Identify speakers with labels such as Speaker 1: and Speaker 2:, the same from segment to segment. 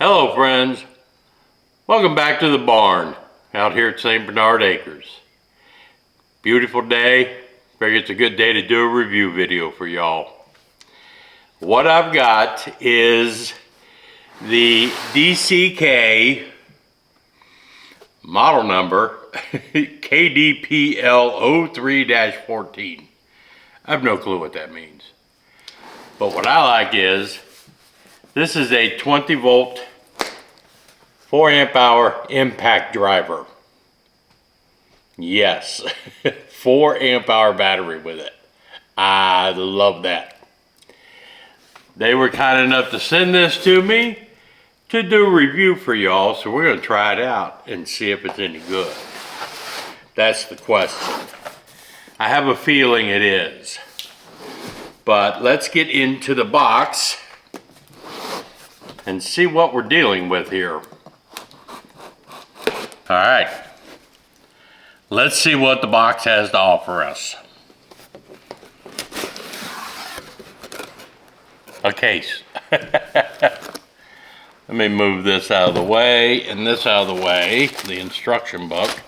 Speaker 1: Hello friends, welcome back to the barn out here at St. Bernard Acres. Beautiful day, figure it's a good day to do a review video for y'all. What I've got is the DCK model number KDPL03-14. I have no clue what that means. But what I like is, this is a 20 volt, 4 amp hour impact driver. Yes, 4 amp hour battery with it. I love that. They were kind enough to send this to me to do a review for y'all, so we're gonna try it out and see if it's any good. That's the question. I have a feeling it is. But let's get into the box and see what we're dealing with here. All right, let's see what the box has to offer us. A case. Let me move this out of the way and this out of the way, the instruction book.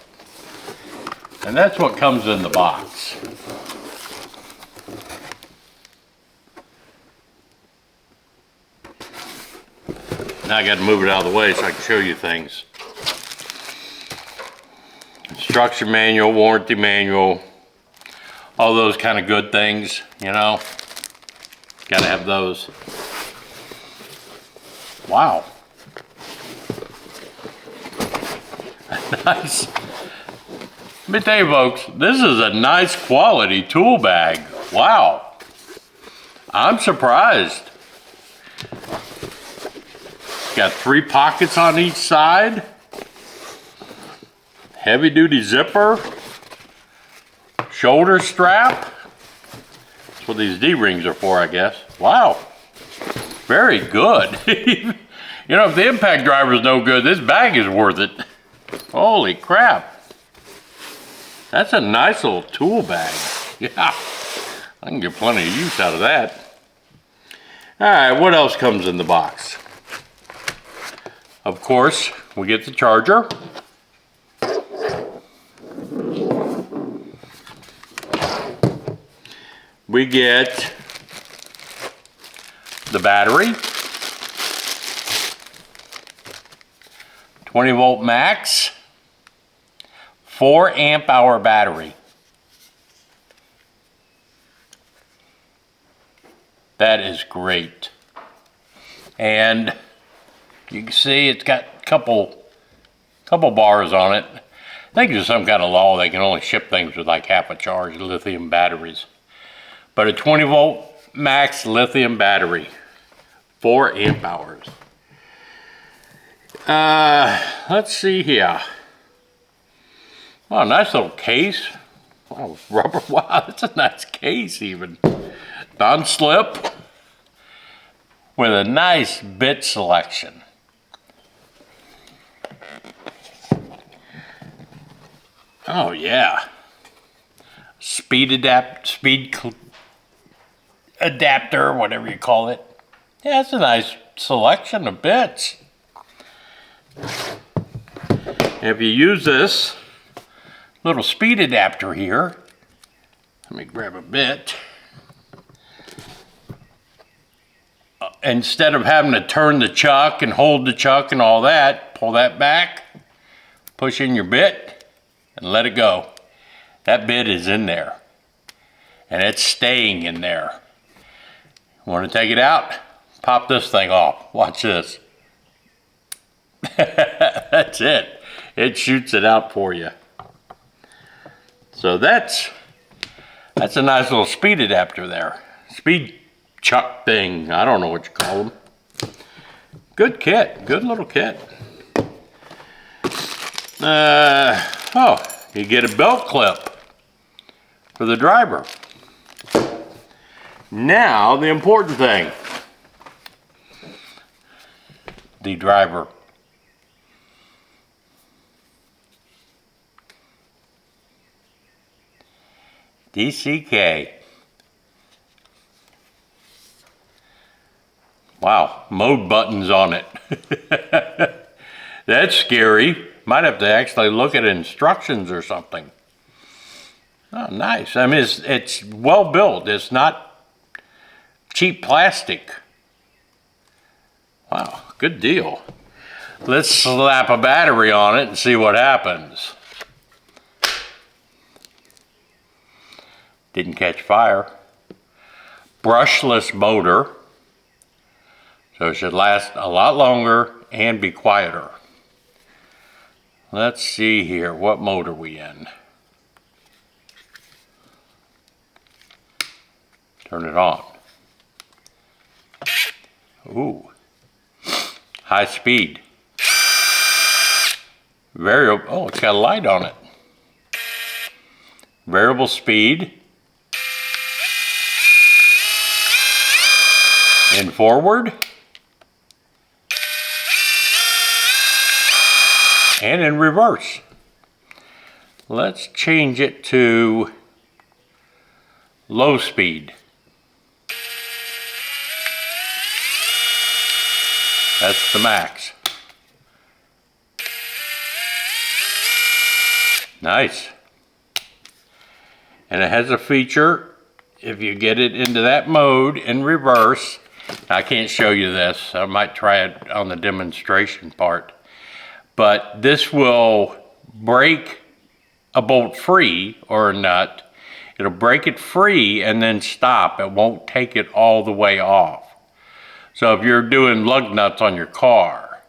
Speaker 1: And that's what comes in the box. Now I got to move it out of the way so I can show you things. Instruction manual, warranty manual, all those kind of good things, you know. Got to have those. Wow. Nice. Let me tell you folks, this is a nice quality tool bag. Wow. I'm surprised. Got 3 pockets on each side. Heavy duty zipper. Shoulder strap. That's what these D-rings are for, I guess. Wow. Very good. You know, if the impact driver is no good, this bag is worth it. Holy crap. That's a nice little tool bag. Yeah. I can get plenty of use out of that. All right, what else comes in the box? Of course, we get the charger. We get the battery. 20 volt max. 4 amp hour battery. That is great. And you can see it's got a couple bars on it. I think there's some kind of law they can only ship things with like half a charge lithium batteries. But a 20 volt max lithium battery, 4 amp hours. Let's see here. Oh, nice little case. Wow, rubber. Wow, that's a nice case even. Non-slip with a nice bit selection. Oh yeah. Speed adapter, whatever you call it. Yeah, it's a nice selection of bits. If you use this little speed adapter here, let me grab a bit. Instead of having to turn the chuck and hold the chuck and all that, pull that back, push in your bit, and let it go. That bit is in there, and it's staying in there. Want to take it out? Pop this thing off. Watch this. That's it. It shoots it out for you. So that's a nice little speed adapter there. Speed chuck thing. I don't know what you call them. Good kit. Good little kit. Oh, you get a belt clip for the driver. Now, the important thing. The driver. DCK. Wow, mode buttons on it. That's scary. Might have to actually look at instructions or something. Oh, nice. I mean, it's well built. It's not cheap plastic. Wow, good deal. Let's slap a battery on it and see what happens. Didn't catch fire. Brushless motor. So it should last a lot longer and be quieter. Let's see here, what mode are we in? Turn it on. Ooh, high speed. Variable, oh, it's got a light on it. Variable speed. In forward. And in reverse. Let's change it to low speed. That's the max. Nice. And it has a feature, if you get it into that mode in reverse, I can't show you this, I might try it on the demonstration part, but this will break a bolt free or a nut. It'll break it free and then stop. It won't take it all the way off. So if you're doing lug nuts on your car,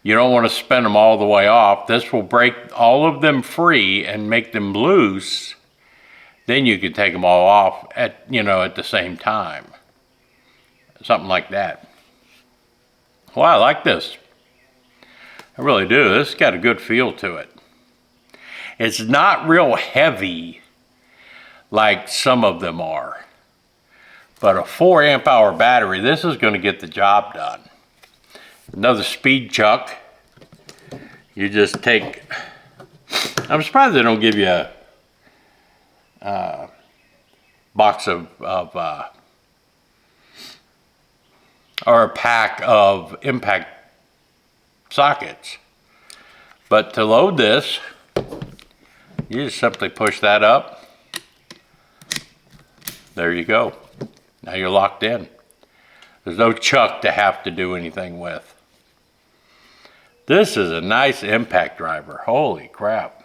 Speaker 1: you don't want to spin them all the way off. This will break all of them free and make them loose. Then you can take them all off at the same time. Something like that. Well, I like this. I really do. This has got a good feel to it. It's not real heavy like some of them are. But a 4 amp hour battery, this is going to get the job done. Another speed chuck. You just take, I'm surprised they don't give you a box of or a pack of impact sockets. But to load this, you just simply push that up. There you go. Now you're locked in. There's no chuck to have to do anything with. This is a nice impact driver. Holy crap.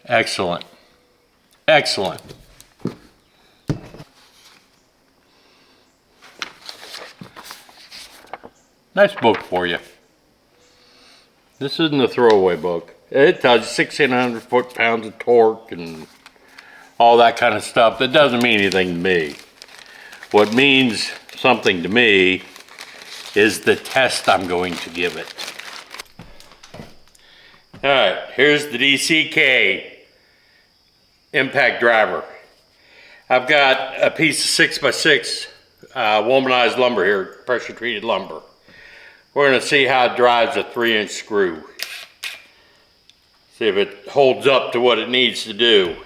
Speaker 1: Excellent. Excellent. Nice book for you. This isn't a throwaway book. It tells you 1,600 foot-pounds of torque and all that kind of stuff. That doesn't mean anything to me. What means something to me is the test I'm going to give it. All right, here's the DCK Impact Driver. I've got a piece of 6x6 womanized lumber here, pressure treated lumber. We're going to see how it drives a 3-inch screw. See if it holds up to what it needs to do.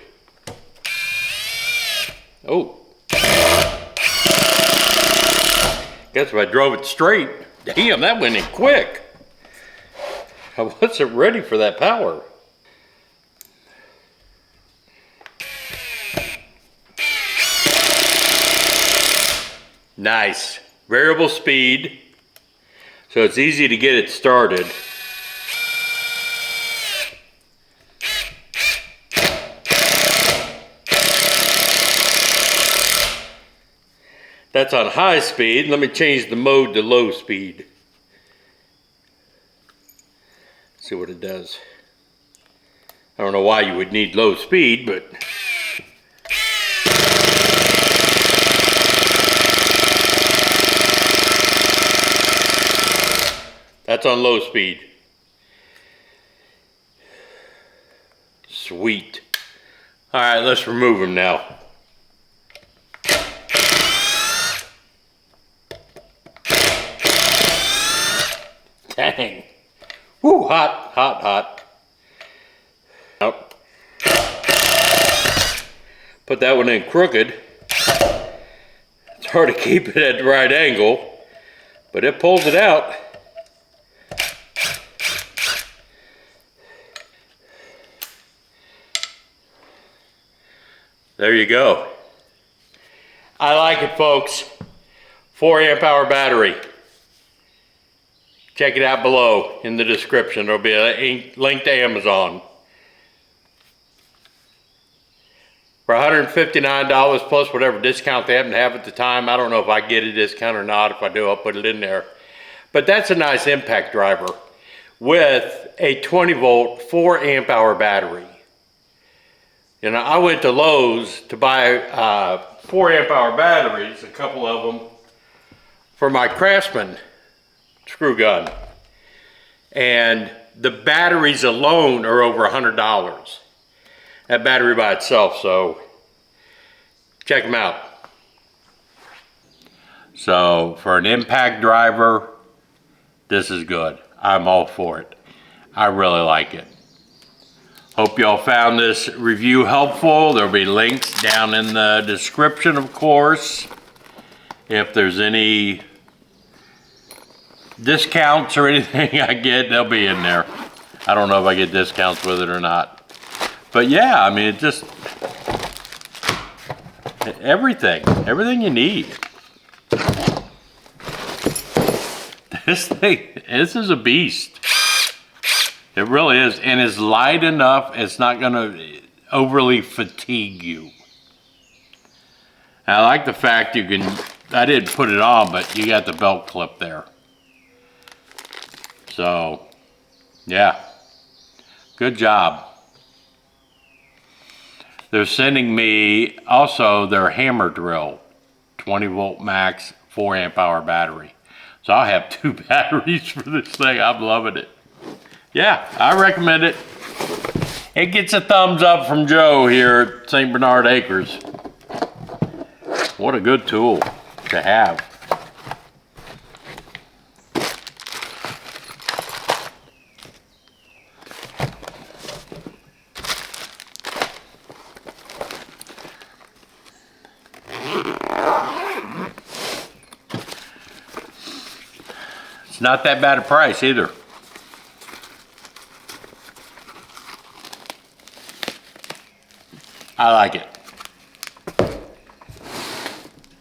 Speaker 1: Oh. Guess if I drove it straight, damn, that went in quick. I wasn't ready for that power. Nice. Variable speed. So it's easy to get it started. That's on high speed. Let me change the mode to low speed. See what it does. I don't know why you would need low speed, but that's on low speed. Sweet. All right, let's remove them now. Dang. Woo, hot. Put that one in crooked. It's hard to keep it at the right angle, but it pulls it out. There you go. I like it, folks. 4 amp hour battery. Check it out below in the description. There'll be a link to Amazon. For $159 plus whatever discount they happen to have at the time. I don't know if I get a discount or not. If I do, I'll put it in there. But that's a nice impact driver with a 20 volt, 4 amp hour battery. You know, I went to Lowe's to buy 4 amp hour batteries, a couple of them, for my Craftsman screw gun. And the batteries alone are over $100. That battery by itself, so check them out. So for an impact driver, this is good. I'm all for it. I really like it. Hope y'all found this review helpful. There'll be links down in the description, of course. If there's any discounts or anything I get, they'll be in there. I don't know if I get discounts with it or not. But yeah, I mean, it just, everything you need. This is a beast. It really is, and it's light enough, it's not gonna overly fatigue you. And I like the fact you can, I didn't put it on, but you got the belt clip there. So, yeah, good job. They're sending me also their hammer drill, 20 volt max, 4 amp hour battery. So I'll have 2 batteries for this thing. I'm loving it. Yeah, I recommend it. It gets a thumbs up from Joe here at St. Bernard Acres. What a good tool to have. It's not that bad a price either. I like it.